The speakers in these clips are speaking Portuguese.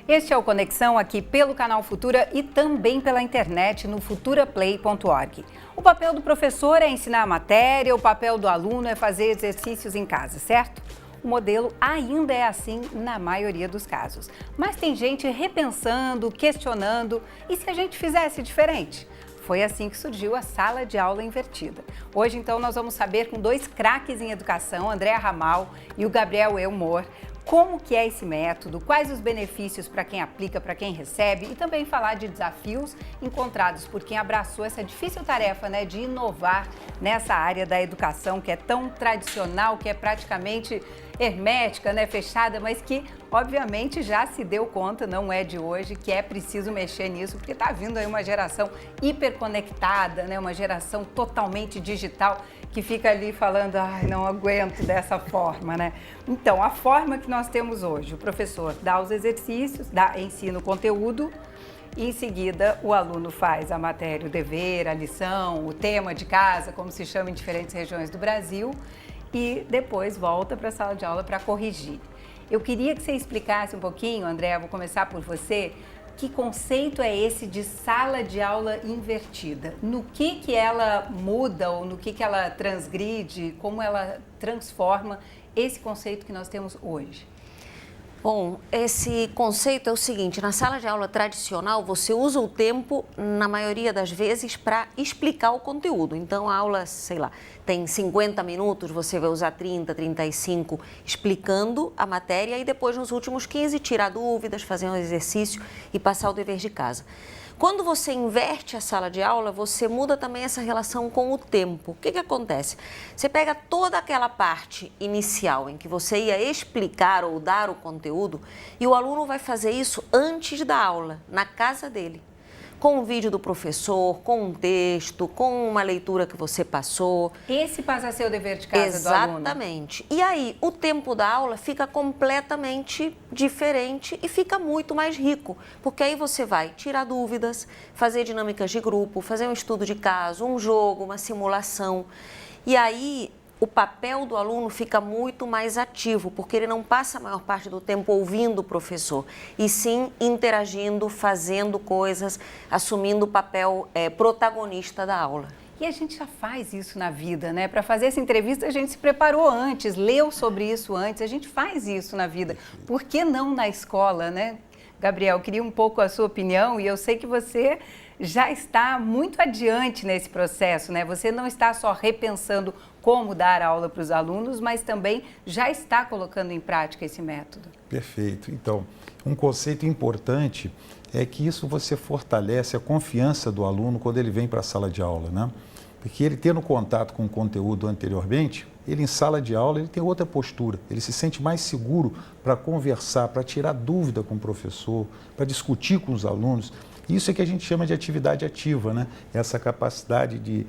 Este é o Conexão aqui pelo canal Futura e também pela internet no futuraplay.org. O papel do professor é ensinar a matéria, o papel do aluno é fazer exercícios em casa, certo? O modelo ainda é assim na maioria dos casos. Mas tem gente repensando, questionando, e se a gente fizesse diferente? Foi assim que surgiu a sala de aula invertida. Hoje, então, nós vamos saber com dois craques em educação, Andréa Ramal e o Gabriel Elmore, como que é esse método, quais os benefícios para quem aplica, para quem recebe e também falar de desafios encontrados por quem abraçou essa difícil tarefa, né, de inovar nessa área da educação que é tão tradicional, que é praticamente hermética, né, fechada, mas que obviamente já se deu conta, não é de hoje, que é preciso mexer nisso, porque está vindo aí uma geração hiperconectada, né, uma geração totalmente digital que fica ali falando, ai, não aguento dessa forma, né? Então, a forma que nós temos hoje, o professor dá os exercícios, ensina o conteúdo, e em seguida o aluno faz a matéria, o dever, a lição, o tema de casa, como se chama em diferentes regiões do Brasil, e depois volta para a sala de aula para corrigir. Eu queria que você explicasse um pouquinho, André, vou começar por você, que conceito é esse de sala de aula invertida? No que ela muda ou no que ela transgride, como ela transforma esse conceito que nós temos hoje? Bom, esse conceito é o seguinte, na sala de aula tradicional você usa o tempo, na maioria das vezes, para explicar o conteúdo. Então a aula, sei lá, tem 50 minutos, você vai usar 30, 35 explicando a matéria e depois nos últimos 15 tirar dúvidas, fazer um exercício e passar o dever de casa. Quando você inverte a sala de aula, você muda também essa relação com o tempo. O que acontece? Você pega toda aquela parte inicial em que você ia explicar ou dar o conteúdo e o aluno vai fazer isso antes da aula, na casa dele. Com um vídeo do professor, com um texto, com uma leitura que você passou. Esse passa a ser o dever de casa do aluno? Exatamente. E aí, o tempo da aula fica completamente diferente e fica muito mais rico, porque aí você vai tirar dúvidas, fazer dinâmicas de grupo, fazer um estudo de caso, um jogo, uma simulação. E aí, o papel do aluno fica muito mais ativo, porque ele não passa a maior parte do tempo ouvindo o professor, e sim interagindo, fazendo coisas, assumindo o papel protagonista da aula. E a gente já faz isso na vida, né? Para fazer essa entrevista a gente se preparou antes, leu sobre isso antes, a gente faz isso na vida. Por que não na escola, né? Gabriel, queria um pouco a sua opinião e eu sei que você já está muito adiante nesse processo, né? Você não está só repensando como dar aula para os alunos, mas também já está colocando em prática esse método. Perfeito. Então, um conceito importante é que isso você fortalece a confiança do aluno quando ele vem para a sala de aula, né? Porque ele tendo contato com o conteúdo anteriormente, ele em sala de aula ele tem outra postura, ele se sente mais seguro para conversar, para tirar dúvida com o professor, para discutir com os alunos. Isso é que a gente chama de atividade ativa, né? Essa capacidade de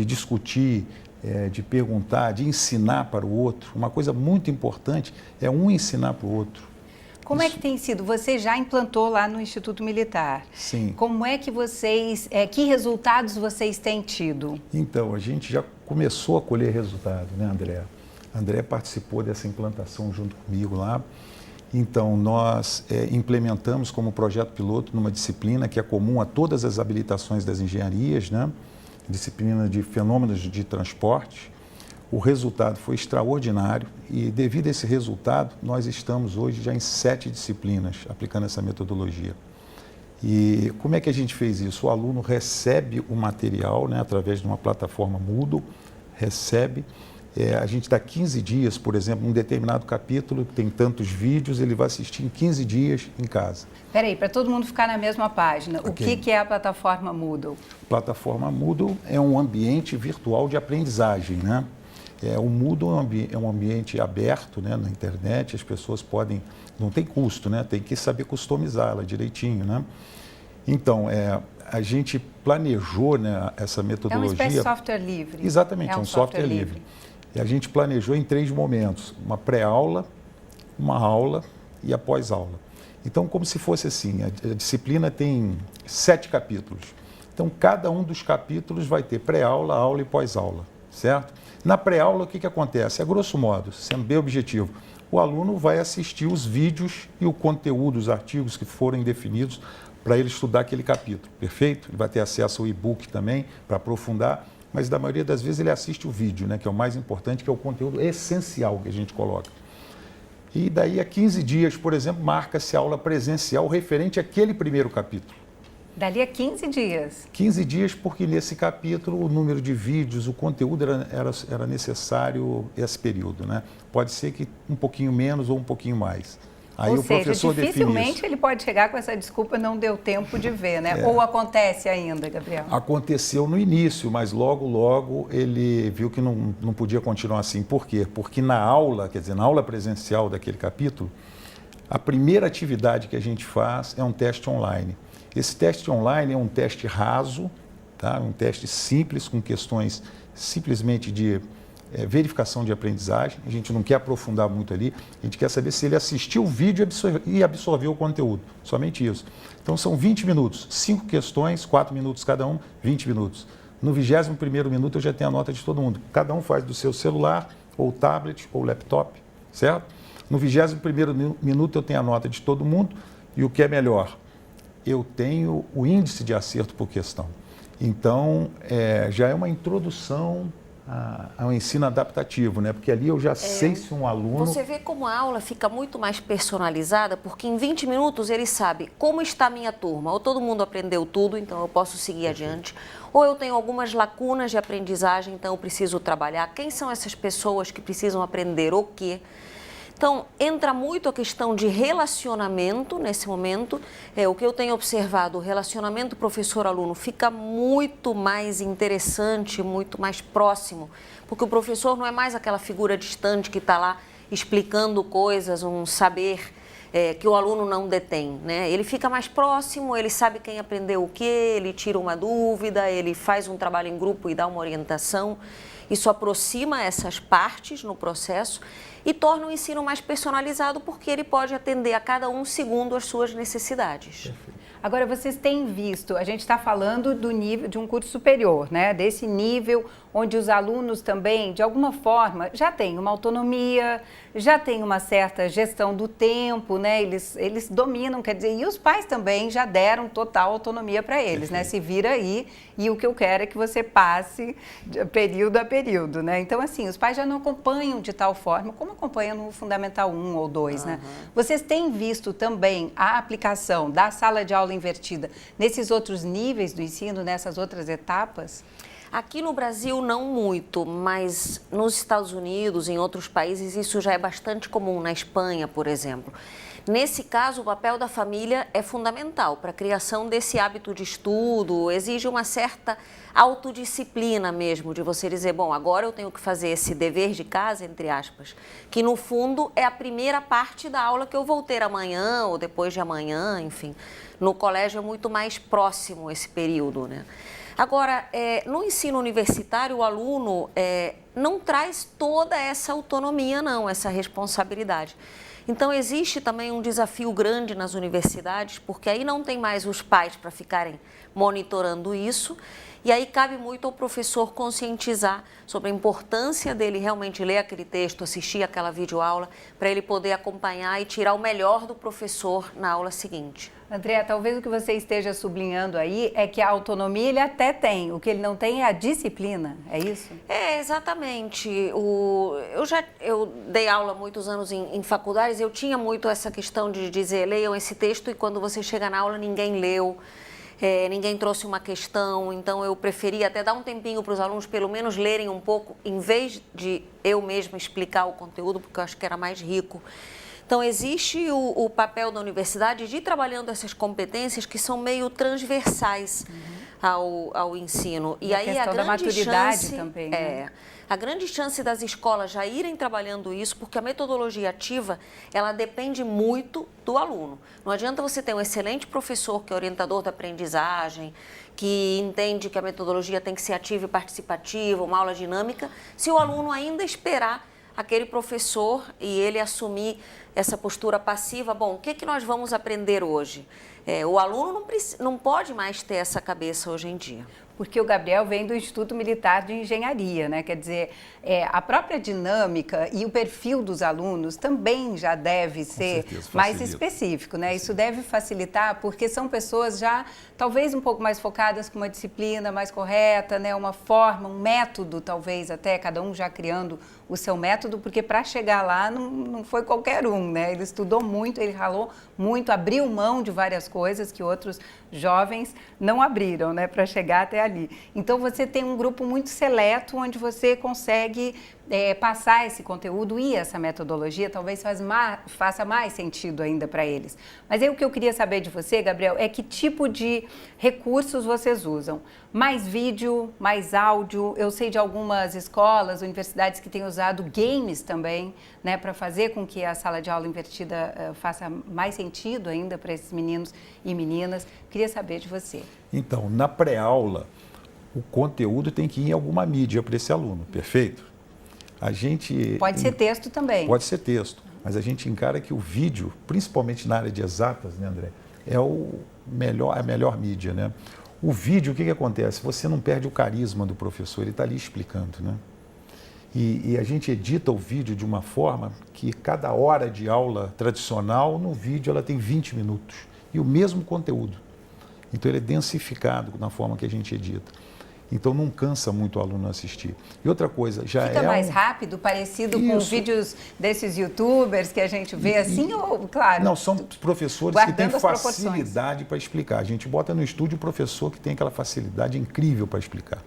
discutir, de perguntar, de ensinar para o outro. Uma coisa muito importante é um ensinar para o outro. Como é que tem sido? Você já implantou lá no Instituto Militar. Sim. Como é que vocês, que resultados vocês têm tido? Então, a gente já começou a colher resultado, né, André? A André participou dessa implantação junto comigo lá. Então, nós implementamos como projeto piloto numa disciplina que é comum a todas as habilitações das engenharias, né? Disciplina de fenômenos de transporte. O resultado foi extraordinário e, devido a esse resultado, nós estamos hoje já em 7 disciplinas aplicando essa metodologia. E como é que a gente fez isso? O aluno recebe o material, né, através de uma plataforma Moodle, recebe. A gente dá 15 dias, por exemplo, um determinado capítulo, tem tantos vídeos, ele vai assistir em 15 dias em casa. Peraí, para todo mundo ficar na mesma página, okay. O que é a plataforma Moodle? A plataforma Moodle é um ambiente virtual de aprendizagem, né? O Moodle é um ambiente aberto, né, na internet, as pessoas podem, não tem custo, né? Tem que saber customizá-la direitinho, né? Então, a gente planejou, né, essa metodologia... É uma espécie de software livre. Exatamente, é um software livre. E a gente planejou em 3 momentos, uma pré-aula, uma aula e a pós-aula. Então, como se fosse assim, a disciplina tem 7 capítulos. Então, cada um dos capítulos vai ter pré-aula, aula e pós-aula, certo? Na pré-aula, o que acontece? A grosso modo, sendo bem objetivo, o aluno vai assistir os vídeos e o conteúdo, os artigos que forem definidos para ele estudar aquele capítulo, perfeito? Ele vai ter acesso ao e-book também para aprofundar, mas da maioria das vezes ele assiste o vídeo, né, que é o mais importante, que é o conteúdo essencial que a gente coloca. E daí a 15 dias, por exemplo, marca-se aula presencial referente àquele primeiro capítulo. Dali a 15 dias? 15 dias, porque nesse capítulo o número de vídeos, o conteúdo era necessário esse período, né? Pode ser que um pouquinho menos ou um pouquinho mais. Aí ou o seja, professor dificilmente ele pode chegar com essa desculpa, não deu tempo de ver, né? Ou acontece ainda, Gabriel? Aconteceu no início, mas logo ele viu que não podia continuar assim. Por quê? Porque na aula, quer dizer, na aula presencial daquele capítulo, a primeira atividade que a gente faz é um teste online. Esse teste online é um teste raso, tá? Um teste simples, com questões simplesmente de verificação de aprendizagem. A gente não quer aprofundar muito ali, a gente quer saber se ele assistiu o vídeo e absorveu o conteúdo, somente isso. Então são 20 minutos, 5 questões, 4 minutos cada um, 20 minutos. No 21º minuto eu já tenho a nota de todo mundo. Cada um faz do seu celular, ou tablet, ou laptop, certo? No 21º minuto eu tenho a nota de todo mundo e o que é melhor, eu tenho o índice de acerto por questão. Então, já é uma introdução ao ensino adaptativo, né? Porque ali eu já sei se um aluno... Você vê como a aula fica muito mais personalizada, porque em 20 minutos ele sabe como está a minha turma. Ou todo mundo aprendeu tudo, então eu posso seguir adiante. Ou eu tenho algumas lacunas de aprendizagem, então eu preciso trabalhar. Quem são essas pessoas que precisam aprender o quê? Então, entra muito a questão de relacionamento nesse momento. O que eu tenho observado, o relacionamento professor-aluno fica muito mais interessante, muito mais próximo, porque o professor não é mais aquela figura distante que está lá explicando coisas, um saber que o aluno não detém, né? Ele fica mais próximo, ele sabe quem aprendeu o quê, ele tira uma dúvida, ele faz um trabalho em grupo e dá uma orientação. Isso aproxima essas partes no processo e torna o ensino mais personalizado, porque ele pode atender a cada um segundo as suas necessidades. Agora, vocês têm visto, a gente está falando do nível de um curso superior, né? Desse nível onde os alunos também, de alguma forma, já têm uma autonomia, já têm uma certa gestão do tempo, né? Eles dominam, quer dizer, e os pais também já deram total autonomia para eles, né? Se vira aí e o que eu quero é que você passe período a período, né? Então, assim, os pais já não acompanham de tal forma como acompanham no Fundamental 1 ou 2, né? Vocês têm visto também a aplicação da sala de aula invertida nesses outros níveis do ensino, nessas outras etapas? Aqui no Brasil não muito, mas nos Estados Unidos, em outros países, isso já é bastante comum, na Espanha, por exemplo. Nesse caso, o papel da família é fundamental para a criação desse hábito de estudo, exige uma certa autodisciplina mesmo, de você dizer, bom, agora eu tenho que fazer esse dever de casa, entre aspas, que no fundo é a primeira parte da aula que eu vou ter amanhã ou depois de amanhã, enfim. No colégio é muito mais próximo esse período, né? Agora, no ensino universitário, o aluno não traz toda essa autonomia, não, essa responsabilidade. Então, existe também um desafio grande nas universidades, porque aí não tem mais os pais para ficarem monitorando isso, e aí cabe muito ao professor conscientizar sobre a importância dele realmente ler aquele texto, assistir aquela videoaula, para ele poder acompanhar e tirar o melhor do professor na aula seguinte. Andréa, talvez o que você esteja sublinhando aí é que a autonomia ele até tem, o que ele não tem é a disciplina, é isso? Exatamente. Eu dei aula há muitos anos em faculdades, eu tinha muito essa questão de dizer, leiam esse texto e quando você chega na aula ninguém leu. Ninguém trouxe uma questão, então eu preferia até dar um tempinho para os alunos pelo menos lerem um pouco, em vez de eu mesma explicar o conteúdo, porque eu acho que era mais rico. Então, existe o papel da universidade de ir trabalhando essas competências que são meio transversais ao ensino. E aí a grande maturidade chance, também, né? A grande chance das escolas já irem trabalhando isso, porque a metodologia ativa, ela depende muito do aluno. Não adianta você ter um excelente professor que é orientador da aprendizagem, que entende que a metodologia tem que ser ativa e participativa, uma aula dinâmica, se o aluno ainda esperar aquele professor e ele assumir essa postura passiva, bom, o que nós vamos aprender hoje? O aluno não pode mais ter essa cabeça hoje em dia. porque o Gabriel vem do Instituto Militar de Engenharia, né? Quer dizer, a própria dinâmica e o perfil dos alunos também já deve ser mais específico, né? Isso deve facilitar, porque são pessoas já talvez um pouco mais focadas com uma disciplina mais correta, né? Uma forma, um método, talvez até, cada um já criando o seu método, porque para chegar lá não foi qualquer um, né? Ele estudou muito, ele ralou muito, abriu mão de várias coisas que outros jovens não abriram, né? Para chegar até ali. Então, você tem um grupo muito seleto onde você consegue passar esse conteúdo e essa metodologia talvez faça mais sentido ainda para eles. Mas aí o que eu queria saber de você, Gabriel, é que tipo de recursos vocês usam? Mais vídeo, mais áudio? Eu sei de algumas escolas, universidades que têm usado games também, né, para fazer com que a sala de aula invertida faça mais sentido ainda para esses meninos e meninas. Queria saber de você. Então, na pré-aula, o conteúdo tem que ir em alguma mídia para esse aluno, perfeito? Pode ser texto também. Pode ser texto, mas a gente encara que o vídeo, principalmente na área de exatas, né, André, é a melhor mídia, né? O vídeo, o que acontece? Você não perde o carisma do professor, ele está ali explicando, né? E a gente edita o vídeo de uma forma que cada hora de aula tradicional, no vídeo, ela tem 20 minutos. E o mesmo conteúdo. Então, ele é densificado na forma que a gente edita. Então, não cansa muito o aluno assistir. E outra coisa, já fica mais rápido, parecido com os vídeos desses youtubers que a gente vê assim, ou, claro... Não, são professores que têm facilidade para explicar. A gente bota no estúdio o professor que tem aquela facilidade incrível para explicar.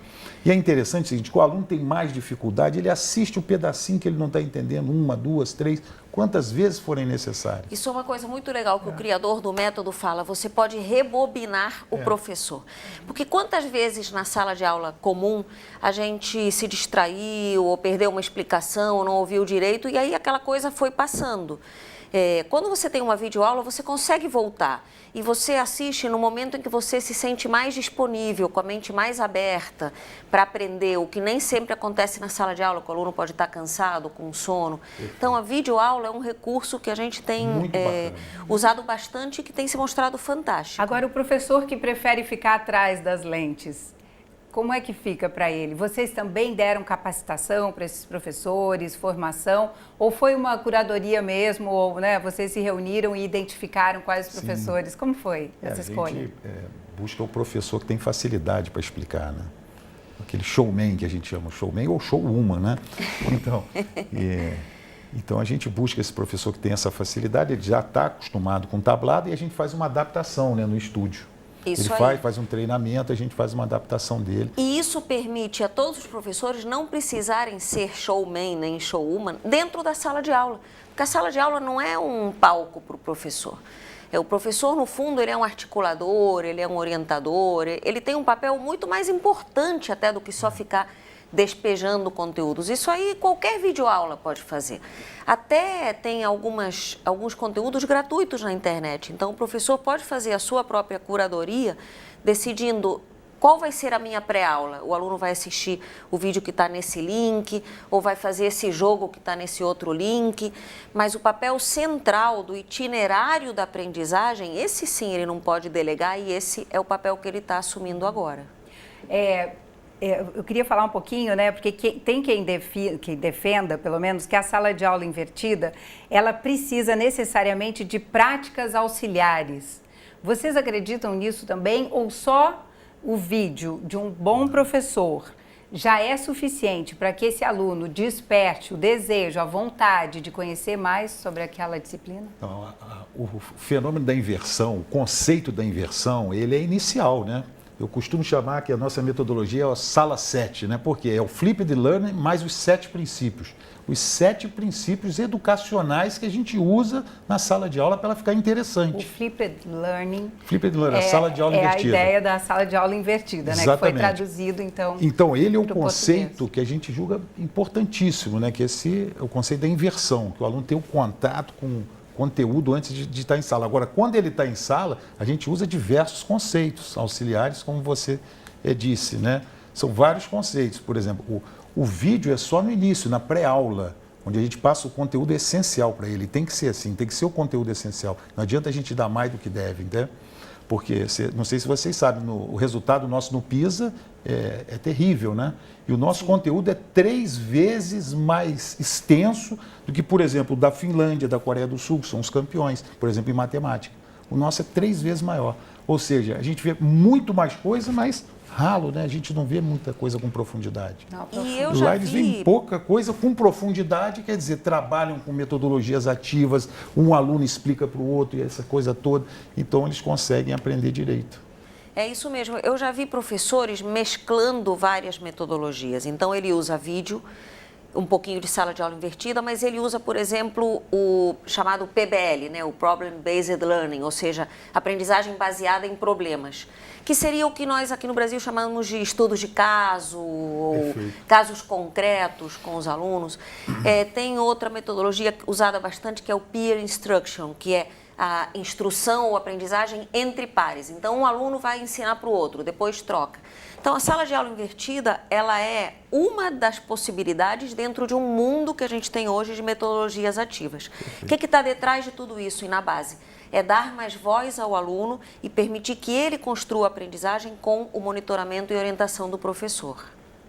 E é interessante o seguinte, que o aluno tem mais dificuldade, ele assiste o pedacinho que ele não está entendendo, 1, 2, 3, quantas vezes forem necessárias. Isso é uma coisa muito legal que o criador do método fala, você pode rebobinar o professor. Porque quantas vezes na sala de aula comum a gente se distraiu ou perdeu uma explicação ou não ouviu direito e aí aquela coisa foi passando. Quando você tem uma videoaula, você consegue voltar e você assiste no momento em que você se sente mais disponível, com a mente mais aberta para aprender, o que nem sempre acontece na sala de aula, que o aluno pode estar cansado, com sono. Então, a videoaula é um recurso que a gente tem usado bastante e que tem se mostrado fantástico. Agora, o professor que prefere ficar atrás das lentes, como é que fica para ele? Vocês também deram capacitação para esses professores, formação? Ou foi uma curadoria mesmo? Ou, né, vocês se reuniram e identificaram quais professores? Como foi essa escolha? A gente busca o professor que tem facilidade para explicar, né? Aquele showman que a gente chama, showman ou showwoman, né? Então, a gente busca esse professor que tem essa facilidade, ele já está acostumado com tablado e a gente faz uma adaptação, né, no estúdio. Isso ele faz um treinamento, a gente faz uma adaptação dele. E isso permite a todos os professores não precisarem ser showman nem showwoman dentro da sala de aula. Porque a sala de aula não é um palco para o professor. O professor, no fundo, ele é um articulador, ele é um orientador, ele tem um papel muito mais importante até do que só ficar despejando conteúdos. Isso aí qualquer videoaula pode fazer. Até tem alguns conteúdos gratuitos na internet. Então, o professor pode fazer a sua própria curadoria, decidindo qual vai ser a minha pré-aula. O aluno vai assistir o vídeo que está nesse link, ou vai fazer esse jogo que está nesse outro link. Mas o papel central do itinerário da aprendizagem, esse sim ele não pode delegar e esse é o papel que ele está assumindo agora. Eu queria falar um pouquinho, né, porque tem quem defenda, pelo menos, que a sala de aula invertida, ela precisa necessariamente de práticas auxiliares. Vocês acreditam nisso também ou só o vídeo de um bom professor já é suficiente para que esse aluno desperte o desejo, a vontade de conhecer mais sobre aquela disciplina? Então, o fenômeno da inversão, o conceito da inversão, ele é inicial, né? Eu costumo chamar que a nossa metodologia é a sala 7, né? Porque é o flipped learning mais os 7 princípios. Os 7 princípios educacionais que a gente usa na sala de aula para ela ficar interessante. O flipped learning, a sala de aula invertida. É a ideia da sala de aula invertida, né? Que foi traduzido, então. Então, ele é o conceito que a gente julga importantíssimo, né? Que esse é o conceito da inversão, que o aluno tem o contato com conteúdo antes de estar em sala. Agora, quando ele está em sala, a gente usa diversos conceitos auxiliares, como você disse, né? São vários conceitos. Por exemplo, o vídeo é só no início, na pré-aula, onde a gente passa o conteúdo essencial para ele. Tem que ser assim, tem que ser o conteúdo essencial. Não adianta a gente dar mais do que deve, entende? Porque, não sei se vocês sabem, o resultado nosso no PISA é terrível, né? E o nosso conteúdo é 3 vezes mais extenso do que, por exemplo, da Finlândia, da Coreia do Sul, que são os campeões, por exemplo, em matemática. O nosso é 3 vezes maior. Ou seja, a gente vê muito mais coisa, mas ralo, né? A gente não vê muita coisa com profundidade. E eu já Lá eles veem pouca coisa com profundidade, quer dizer, trabalham com metodologias ativas, um aluno explica para o outro e essa coisa toda. Então, eles conseguem aprender direito. É isso mesmo. Eu já vi professores mesclando várias metodologias. Então, ele usa vídeo, um pouquinho de sala de aula invertida, mas ele usa, por exemplo, o chamado PBL, né? O Problem Based Learning, ou seja, aprendizagem baseada em problemas, que seria o que nós aqui no Brasil chamamos de estudos de caso, ou casos concretos com os alunos. Tem outra metodologia usada bastante, que é o Peer Instruction, que é a instrução ou aprendizagem entre pares. Então, um aluno vai ensinar para o outro, depois troca. Então, a sala de aula invertida, ela é uma das possibilidades dentro de um mundo que a gente tem hoje de metodologias ativas. O que está detrás de tudo isso e na base? É dar mais voz ao aluno e permitir que ele construa a aprendizagem com o monitoramento e orientação do professor.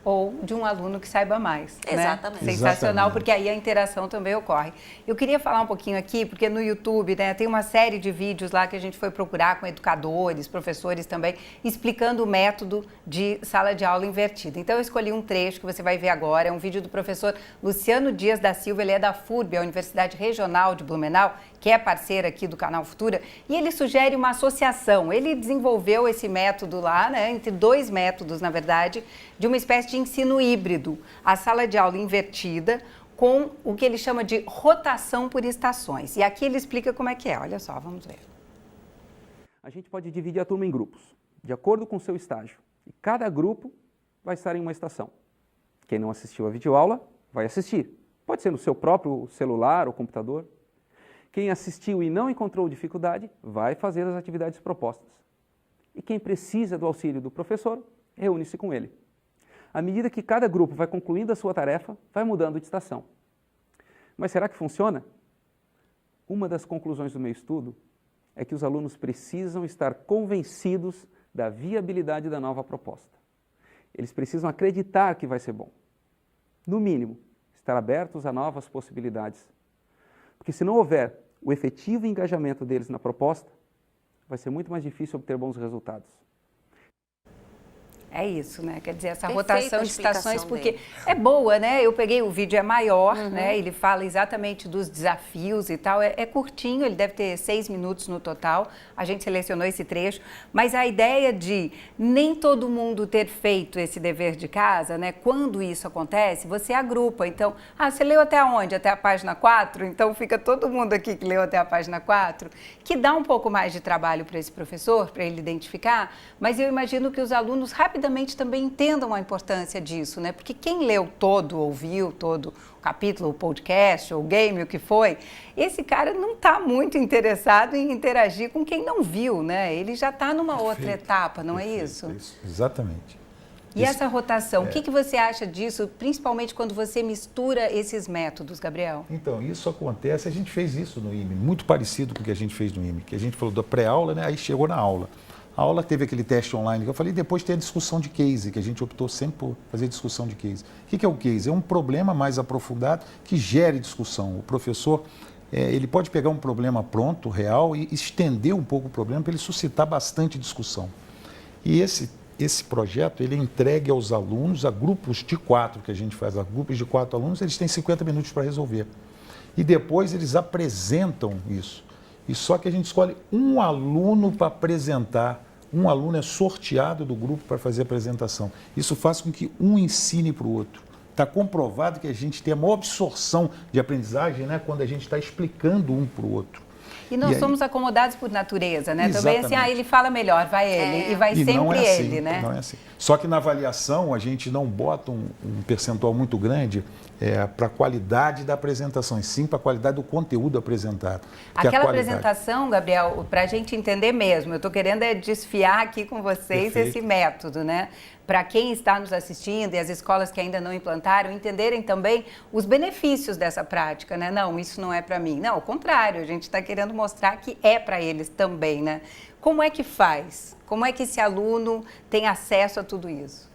Ou de um aluno que saiba mais. Exatamente. Né? Sensacional, porque aí a interação também ocorre. Eu queria falar um pouquinho aqui, porque no YouTube, né, tem uma série de vídeos lá que a gente foi procurar com educadores, professores também, explicando o método de sala de aula invertida. Então, eu escolhi um trecho que você vai ver agora, é um vídeo do professor Luciano Dias da Silva, ele é da FURB, a Universidade Regional de Blumenau, que é parceira aqui do Canal Futura, e ele sugere uma associação. Ele desenvolveu esse método lá, né, entre 2 métodos, na verdade, de uma espécie de ensino híbrido, a sala de aula invertida, com o que ele chama de rotação por estações. E aqui ele explica como é que é, olha só, vamos ver. A gente pode dividir a turma em grupos, de acordo com o seu estágio. E cada grupo vai estar em uma estação. Quem não assistiu a videoaula, vai assistir. Pode ser no seu próprio celular ou computador. Quem assistiu e não encontrou dificuldade, vai fazer as atividades propostas. E quem precisa do auxílio do professor, reúne-se com ele. À medida que cada grupo vai concluindo a sua tarefa, vai mudando de estação. Mas será que funciona? Uma das conclusões do meu estudo é que os alunos precisam estar convencidos da viabilidade da nova proposta. Eles precisam acreditar que vai ser bom. No mínimo, estar abertos a novas possibilidades. Porque se não houver o efetivo engajamento deles na proposta, vai ser muito mais difícil obter bons resultados. É isso, né? Quer dizer, essa Perfeita rotação de estações, porque dele. é boa, né? Eu peguei o vídeo, é maior, né? Ele fala exatamente dos desafios e tal. É curtinho, ele deve ter 6 minutos no total. A gente selecionou esse trecho. Mas a ideia de nem todo mundo ter feito esse dever de casa, né? Quando isso acontece, você agrupa. Então, você leu até onde? Até a página 4? Então, fica todo mundo aqui que leu até a página 4, que dá um pouco mais de trabalho para esse professor, para ele identificar. Mas eu imagino que os alunos rapidamente também entendam a importância disso, né? Porque quem leu todo, ouviu todo o capítulo, o podcast, o game, o que foi, esse cara não está muito interessado em interagir com quem não viu, né? Ele já está numa outra etapa, não é isso? Exatamente. E essa rotação, o que você acha disso, principalmente quando você mistura esses métodos, Gabriel? Então, isso acontece, a gente fez isso no IME, muito parecido com o que a gente fez no IME, que a gente falou da pré-aula, né? Aí chegou na aula. A aula teve aquele teste online que eu falei, depois tem a discussão de case, que a gente optou sempre por fazer discussão de case. O que é o case? É um problema mais aprofundado que gere discussão. O professor, ele pode pegar um problema pronto, real, e estender um pouco o problema para ele suscitar bastante discussão. E esse projeto, ele é entregue aos alunos, a grupos de 4 que a gente faz, a grupos de 4 alunos, eles têm 50 minutos para resolver. E depois eles apresentam isso. E só que a gente escolhe um aluno para apresentar. Um aluno é sorteado do grupo para fazer a apresentação. Isso faz com que um ensine para o outro. Está comprovado que a gente tem a maior absorção de aprendizagem, né, quando a gente está explicando um para o outro. E nós somos acomodados por natureza, né? Exatamente. Também assim, ele fala melhor, vai ele, e vai E sempre não é assim, ele, né? Não é assim. Só que na avaliação a gente não bota um percentual muito grande para a qualidade da apresentação, e sim para a qualidade do conteúdo apresentado. Aquela apresentação, Gabriel, para a gente entender mesmo, eu estou querendo desfiar aqui com vocês esse método, né? Para quem está nos assistindo e as escolas que ainda não implantaram, entenderem também os benefícios dessa prática, né? Não, isso não é para mim. Não, ao contrário, a gente está querendo mostrar que é para eles também, né? Como é que faz? Como é que esse aluno tem acesso a tudo isso?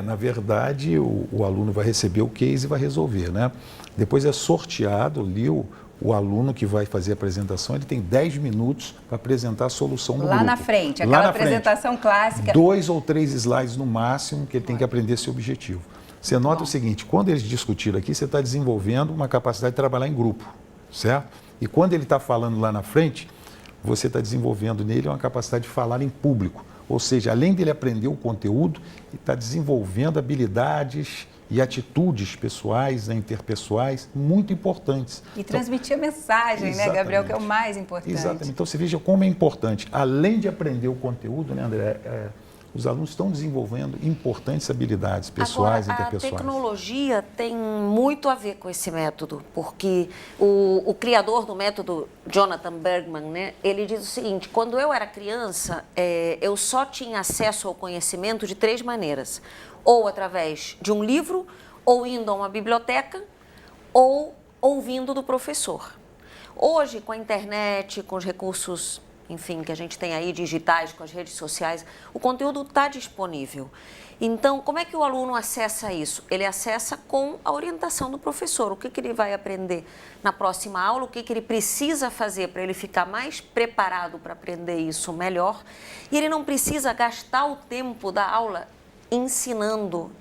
Na verdade, o aluno vai receber o case e vai resolver, né? Depois é sorteado ali o aluno que vai fazer a apresentação, ele tem 10 minutos para apresentar a solução do grupo. Lá na frente, aquela apresentação clássica. 2 ou 3 slides no máximo que ele tem que aprender esse objetivo. Você nota o seguinte, quando eles discutiram aqui, você está desenvolvendo uma capacidade de trabalhar em grupo, certo? E quando ele está falando lá na frente, você está desenvolvendo nele uma capacidade de falar em público. Ou seja, além dele aprender o conteúdo, ele está desenvolvendo habilidades e atitudes pessoais, interpessoais, muito importantes. E transmitir a mensagem, né, Gabriel, que é o mais importante. Exatamente. Então, você veja como é importante. Além de aprender o conteúdo, né, André, os alunos estão desenvolvendo importantes habilidades pessoais e interpessoais. A tecnologia tem muito a ver com esse método, porque o criador do método, Jonathan Bergman, né, ele diz o seguinte: quando eu era criança, eu só tinha acesso ao conhecimento de 3 maneiras. Ou através de um livro, ou indo a uma biblioteca, ou ouvindo do professor. Hoje, com a internet, com os recursos, enfim, que a gente tem aí digitais, com as redes sociais, o conteúdo está disponível. Então, como é que o aluno acessa isso? Ele acessa com a orientação do professor. O que ele vai aprender na próxima aula, o que ele precisa fazer para ele ficar mais preparado para aprender isso melhor. E ele não precisa gastar o tempo da aula ensinando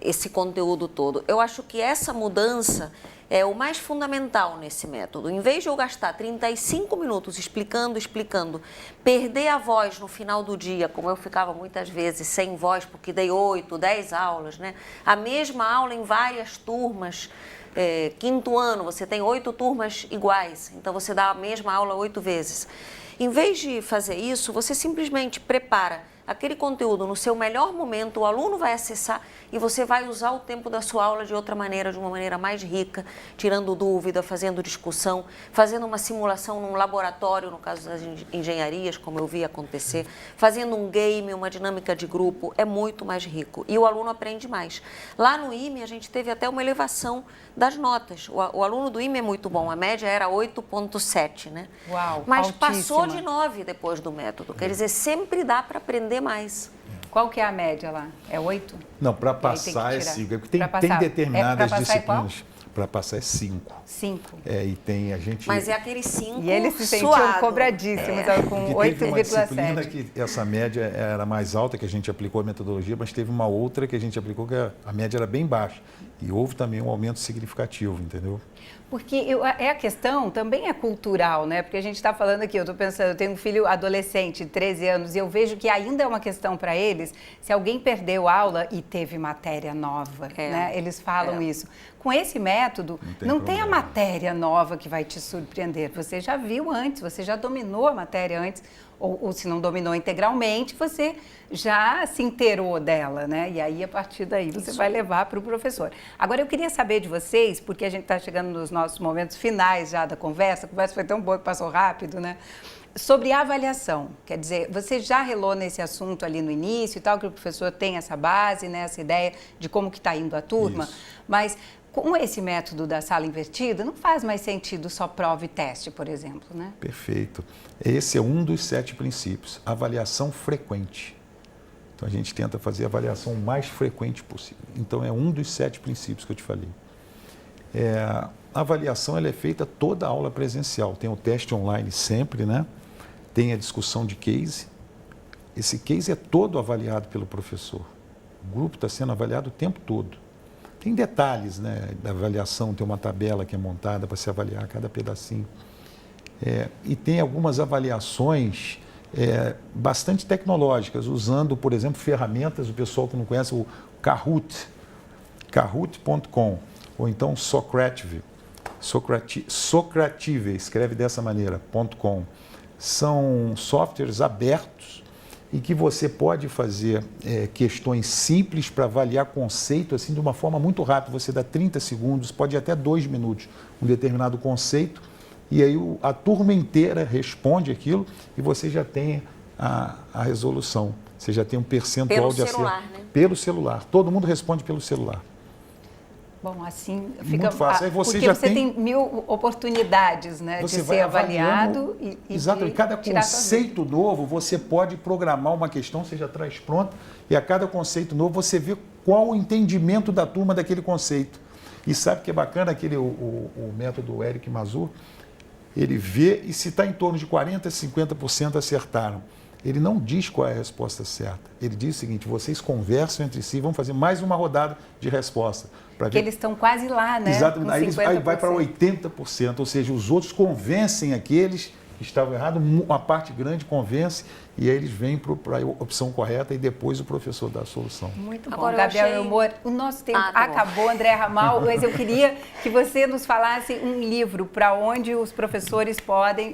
esse conteúdo todo. Eu acho que essa mudança é o mais fundamental nesse método. Em vez de eu gastar 35 minutos explicando, perder a voz no final do dia, como eu ficava muitas vezes sem voz, porque dei 8, 10 aulas, né? A mesma aula em várias turmas. 5º ano, você tem 8 turmas iguais, então você dá a mesma aula 8 vezes. Em vez de fazer isso, você simplesmente prepara aquele conteúdo no seu melhor momento, o aluno vai acessar e você vai usar o tempo da sua aula de outra maneira, de uma maneira mais rica, tirando dúvida, fazendo discussão, fazendo uma simulação num laboratório, no caso das engenharias, como eu vi acontecer, fazendo um game, uma dinâmica de grupo, é muito mais rico e o aluno aprende mais. Lá no IME, a gente teve até uma elevação das notas. O aluno do IME é muito bom, a média era 8,7, né? Uau, mas altíssima. Passou de 9 depois do método, quer dizer, sempre dá para aprender mais. Qual que é a média lá? É 8? Não, para passar é 5. Tem determinadas disciplinas. Para passar é 5. 5. E tem a gente... Mas é aquele 5 E eles se sentiam suado. cobradíssimos, com 8,7. Teve uma disciplina que essa média era mais alta, que a gente aplicou a metodologia, mas teve uma outra que a gente aplicou que a média era bem baixa. E houve também um aumento significativo, entendeu? Porque a questão também é cultural, né? Porque a gente está falando aqui, eu estou pensando, eu tenho um filho adolescente, de 13 anos, e eu vejo que ainda é uma questão para eles, se alguém perdeu aula e teve matéria nova, né? Eles falam isso. Com esse método, não tem a matéria nova que vai te surpreender. Você já viu antes, você já dominou a matéria antes, ou se não dominou integralmente, você já se inteirou dela, né? E aí, a partir daí, você vai levar para o professor. Agora, eu queria saber de vocês, porque a gente está chegando nos nossos momentos finais já da conversa, a conversa foi tão boa que passou rápido, né? Sobre a avaliação, quer dizer, você já relou nesse assunto ali no início e tal, que o professor tem essa base, né, essa ideia de como que está indo a turma, Isso. Mas com esse método da sala invertida, não faz mais sentido só prova e teste, por exemplo, né? Perfeito. Esse é um dos 7 princípios, avaliação frequente. Então, a gente tenta fazer a avaliação o mais frequente possível. Então, é um dos 7 princípios que eu te falei. A avaliação ela é feita toda a aula presencial. Tem o teste online sempre, né? Tem a discussão de case. Esse case é todo avaliado pelo professor. O grupo está sendo avaliado o tempo todo. Tem detalhes, né, da avaliação, tem uma tabela que é montada para se avaliar cada pedacinho. E tem algumas avaliações bastante tecnológicas, usando, por exemplo, ferramentas, o pessoal que não conhece, o Kahoot, kahoot.com, ou então Socrative, escreve dessa maneira, .com. São softwares abertos e que você pode fazer questões simples para avaliar conceito assim, de uma forma muito rápida. Você dá 30 segundos, pode ir até 2 minutos, um determinado conceito, e aí a turma inteira responde aquilo e você já tem a resolução. Você já tem um percentual de acerto. Pelo celular, né? Pelo celular. Todo mundo responde pelo celular. Bom, assim fica muito fácil. Aí porque já você tem 1000 oportunidades, né, de ser avaliado exato. de E cada tirar conceito novo você pode programar uma questão, você já traz pronta, e a cada conceito novo você vê qual o entendimento da turma daquele conceito. E sabe que é bacana o método Eric Mazur? Ele vê e se está em torno de 40% a 50% acertaram. Ele não diz qual é a resposta certa. Ele diz o seguinte: vocês conversam entre si, vão fazer mais uma rodada de resposta. Porque eles estão quase lá, né? Exatamente. Aí vai para 80%, ou seja, os outros convencem aqueles que estavam errados, uma parte grande convence, e aí eles vêm para a opção correta e depois o professor dá a solução. Muito bom. Agora, Gabriel Elmore, o nosso tempo acabou, André Ramal, mas eu queria que você nos falasse um livro para onde os professores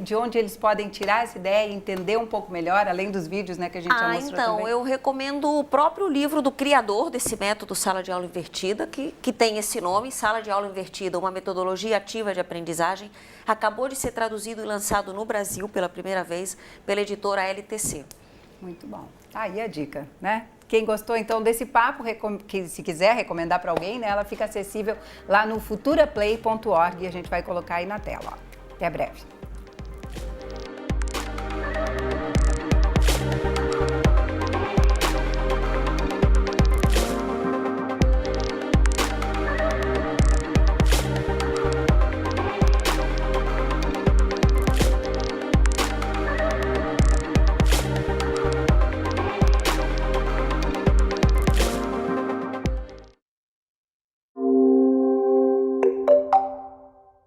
de onde eles podem tirar essa ideia e entender um pouco melhor, além dos vídeos, né, que a gente já mostrou então, também. eu recomendo o próprio livro do criador desse método Sala de Aula Invertida, que tem esse nome, Sala de Aula Invertida, uma metodologia ativa de aprendizagem. Acabou de ser traduzido e lançado no Brasil pela primeira vez pela editora LTC. Muito bom. Aí a dica, né? Quem gostou então desse papo, que se quiser recomendar para alguém, né, ela fica acessível lá no futuraplay.org e a gente vai colocar aí na tela. Ó. Até breve.